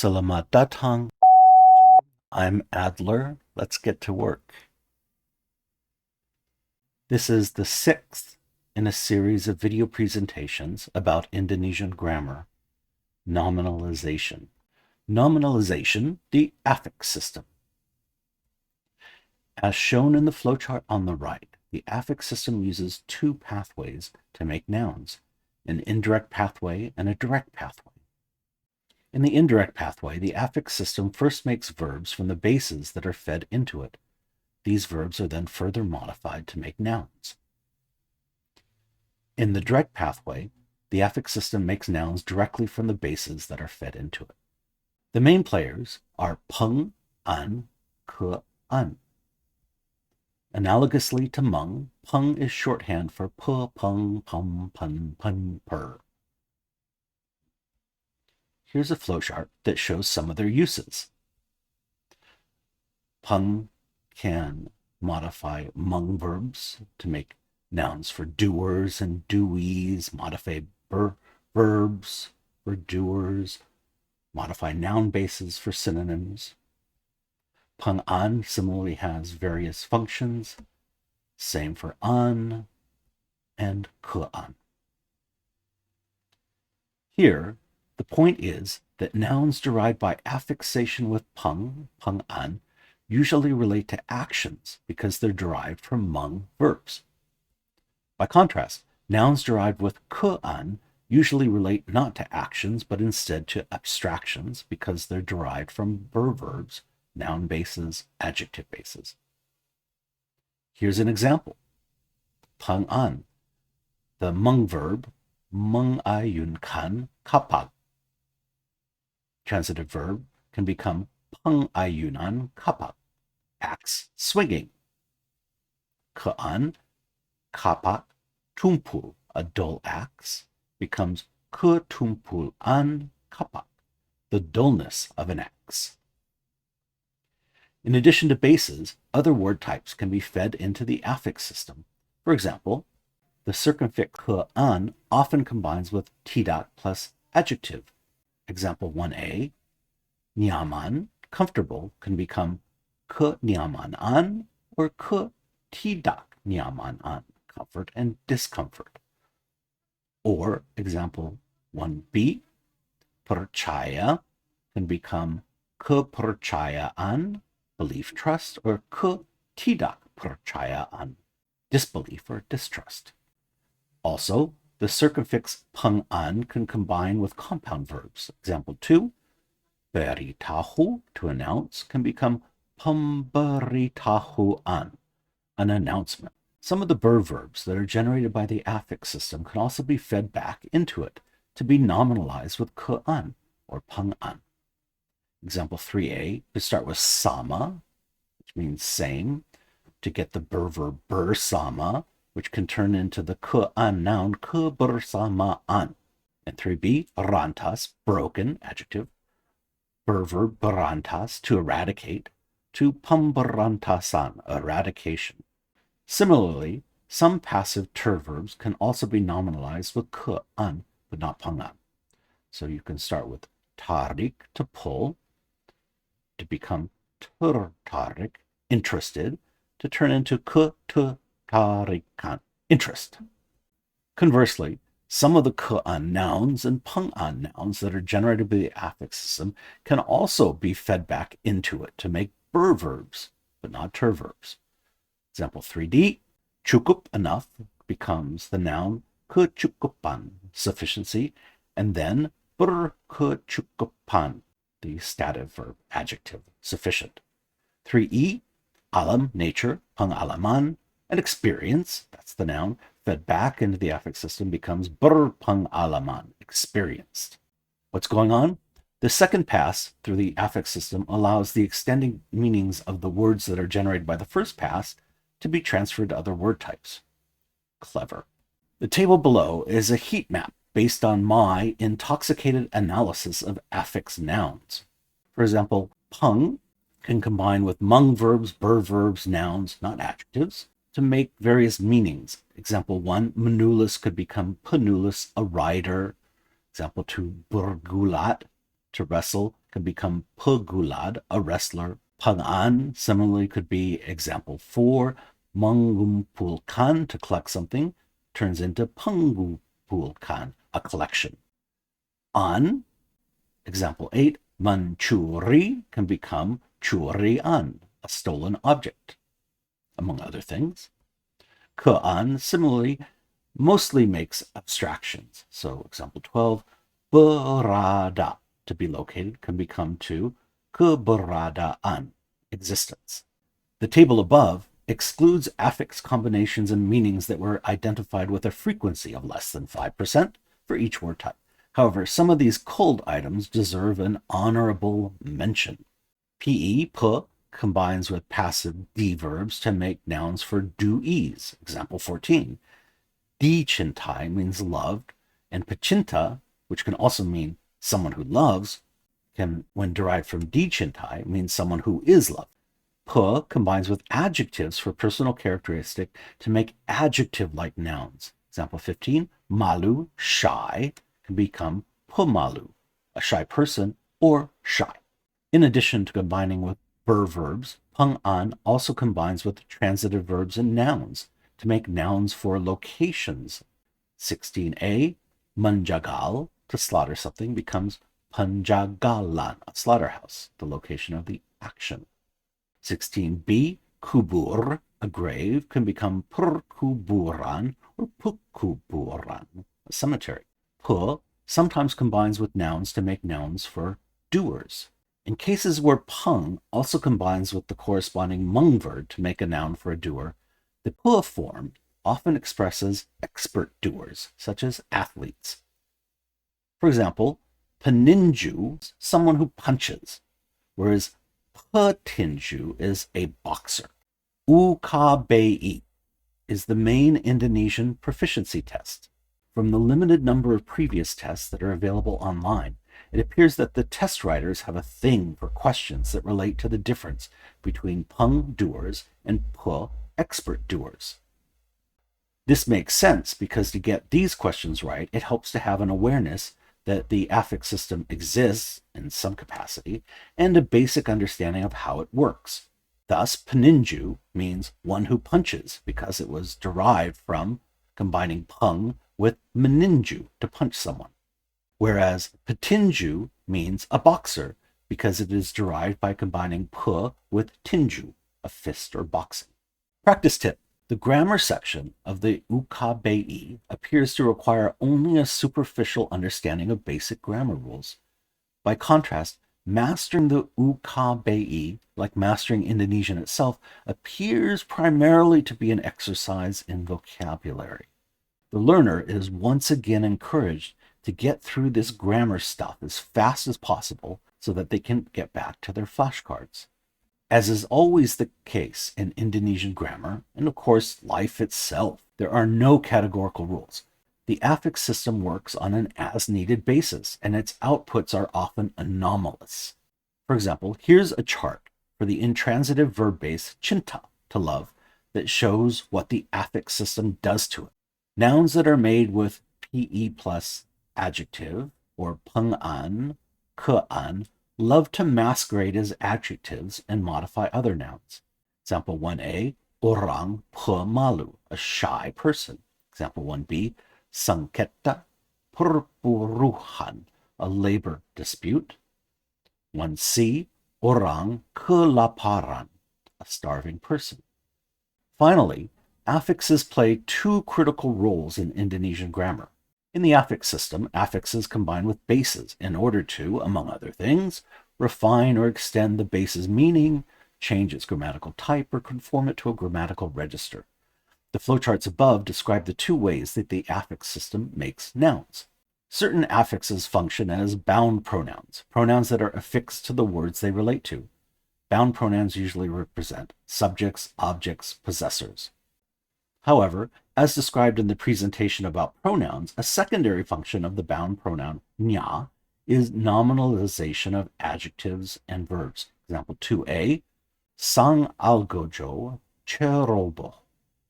Selamat datang. I'm Adler. Let's get to work. This is the sixth in a series of video presentations about Indonesian grammar, nominalization. Nominalization, the affix system. As shown in the flowchart on the right, the affix system uses two pathways to make nouns, an indirect pathway and a direct pathway. In the indirect pathway, the affix system first makes verbs from the bases that are fed into it. These verbs are then further modified to make nouns. In the direct pathway, the affix system makes nouns directly from the bases that are fed into it. The main players are peng, an, ke, an. Analogously to meng, peng is shorthand for pu, peng, pum, pun, pun, per. Here's a flowchart that shows some of their uses. Peng can modify meng verbs to make nouns for doers and doees, modify verbs for doers, modify noun bases for synonyms. Peng an similarly has various functions, same for an and ke an. Here, the point is that nouns derived by affixation with peng, peng an, usually relate to actions because they're derived from meng verbs. By contrast, nouns derived with ke an usually relate not to actions but instead to abstractions because they're derived from verbs, noun bases, adjective bases. Here's an example. Peng an, the meng verb mengayunkan kapal. Transitive verb can become pengayunan kapal, axe swinging. Ke an, kapak tumpul, a dull axe, becomes ke tumpul an kapak, the dullness of an axe. In addition to bases, other word types can be fed into the affix system. For example, the circumfix ke an often combines with tidak plus adjective. Example 1a, nyaman, comfortable, can become ke nyaman an or ke tidak nyaman an, comfort and discomfort. Or example 1b, percaya can become kepercayaan, belief, trust, or ke tidak percayaan, disbelief or distrust. Also, the circumfix peng an can combine with compound verbs. Example 2, beritahu, to announce, can become pemberitahuan, an announcement. Some of the verbs that are generated by the affix system can also be fed back into it to be nominalized with ke an or peng an. Example 3a, we start with sama, which means same, to get the verb bersama, which can turn into the ke an noun kebersamaan. And 3b, rantas, broken, adjective, verb berantas, to eradicate, to pemberantasan, eradication. Similarly, some passive ter verbs can also be nominalized with ke an, but not peng an. So you can start with tarik, to pull, to become tertarik, interested, to turn into ke tarikan, interest. Conversely, some of the ke an nouns and peng an nouns that are generated by the affix system can also be fed back into it to make verbs, but not ter verbs. Example 3d, cukup, enough, becomes the noun kecukupan, sufficiency, and then berkecukupan, the stative verb, adjective, sufficient. 3e, alam, nature, pengalaman, and experience, that's the noun, fed back into the affix system becomes berpengalaman, experienced. What's going on? The second pass through the affix system allows the extending meanings of the words that are generated by the first pass to be transferred to other word types. Clever. The table below is a heat map based on my intoxicated analysis of affix nouns. For example, peng can combine with meng verbs, verbs, nouns, not adjectives, to make various meanings. Example 1, menulis could become penulis, a rider. Example 2, bergulat, to wrestle can become pegulad, a wrestler. Pangan similarly could be example 4. Mengumpulkan, to collect something, turns into pengumpulkan, a collection. An, example 8. Mencuri can become curian, a stolen object, among other things. Kean similarly mostly makes abstractions. So example 12, berada, to be located, can become to keberadaan, existence. The table above excludes affix combinations and meanings that were identified with a frequency of less than 5% for each word type. However, some of these cold items deserve an honorable mention. Pe, combines with passive D verbs to make nouns for doees. Example 14. Dicintai means loved, and pacinta, which can also mean someone who loves, can, when derived from dicintai, mean someone who is loved. Combines with adjectives for personal characteristic to make adjective-like nouns. Example 15, malu, shy, can become pemalu, a shy person or shy. In addition to combining with verbs, pangan also combines with transitive verbs and nouns to make nouns for locations. 16a, menjagal, to slaughter something, becomes penjagalan, a slaughterhouse, the location of the action. 16b, kubur, a grave, can become perkuburan or pukuburan, a cemetery. Sometimes combines with nouns to make nouns for doers. In cases where pung also combines with the corresponding mung verb to make a noun for a doer, the form often expresses expert doers, such as athletes. For example, peninju, someone who punches, whereas petinju is a boxer. UKBI is the main Indonesian proficiency test. From the limited number of previous tests that are available online, it appears that the test writers have a thing for questions that relate to the difference between pung doers and expert doers. This makes sense because to get these questions right, it helps to have an awareness that the affix system exists in some capacity and a basic understanding of how it works. Thus, peninju means one who punches because it was derived from combining pung with meninju, to punch someone. Whereas petinju means a boxer because it is derived by combining with tinju, a fist or boxing. Practice tip. The grammar section of the UKBI appears to require only a superficial understanding of basic grammar rules. By contrast, mastering the UKBI, like mastering Indonesian itself, appears primarily to be an exercise in vocabulary. The learner is once again encouraged to get through this grammar stuff as fast as possible so that they can get back to their flashcards. As is always the case in Indonesian grammar, and of course life itself, there are no categorical rules. The affix system works on an as-needed basis, and its outputs are often anomalous. For example, here's a chart for the intransitive verb base cinta, to love, that shows what the affix system does to it. Nouns that are made with pe plus adjective, or pengan, kean, love to masquerade as adjectives and modify other nouns. Example 1a, orang pemalu, a shy person. Example 1b, sengketa perburuhan, a labor dispute. 1c, orang kelaparan, a starving person. Finally, affixes play two critical roles in Indonesian grammar. In the affix system, affixes combine with bases in order to, among other things, refine or extend the base's meaning, change its grammatical type, or conform it to a grammatical register. The flowcharts above describe the two ways that the affix system makes nouns. Certain affixes function as bound pronouns, pronouns that are affixed to the words they relate to. Bound pronouns usually represent subjects, objects, possessors. However, as described in the presentation about pronouns, a secondary function of the bound pronoun nya is nominalization of adjectives and verbs. Example 2a, sang algojo ceroboh.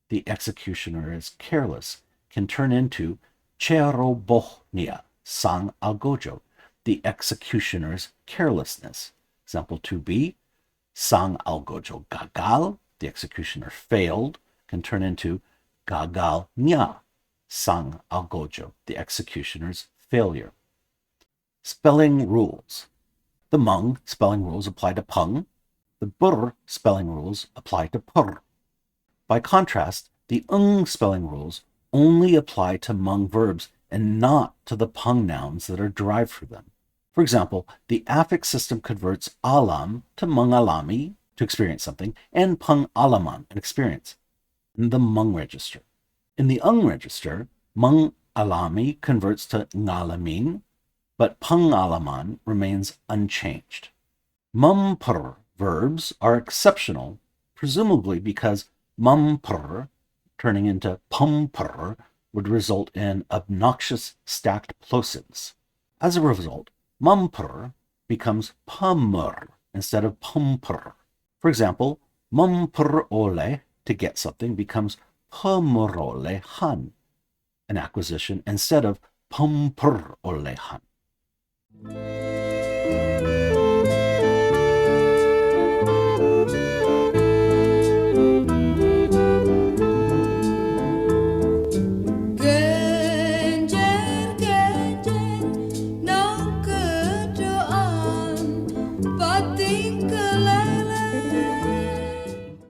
The executioner is careless, can turn into cerobohnia, sang algojo. the executioner's carelessness. Example 2b, sang algojo gagal, the executioner failed, can turn into gagalnya, sang algojo, the executioner's failure. Spelling rules. The Hmong spelling rules apply to pung. The bur spelling rules apply to pur. By contrast, the spelling rules only apply to Hmong verbs and not to the pung nouns that are derived from them. For example, the affix system converts alam to Hmong alami, to experience something, and pung alaman, an experience, in the Hmong register. In the register, Hmong alami converts to ngalamin, but pung alaman remains unchanged. Mumpur verbs are exceptional, presumably because mumpur, turning into pumpur, would result in obnoxious stacked plosives. As a result, mumpur becomes pumur instead of pumpur. For example, mumpur ole, to get something, becomes pumurole han, an acquisition, instead of pumpur ole han.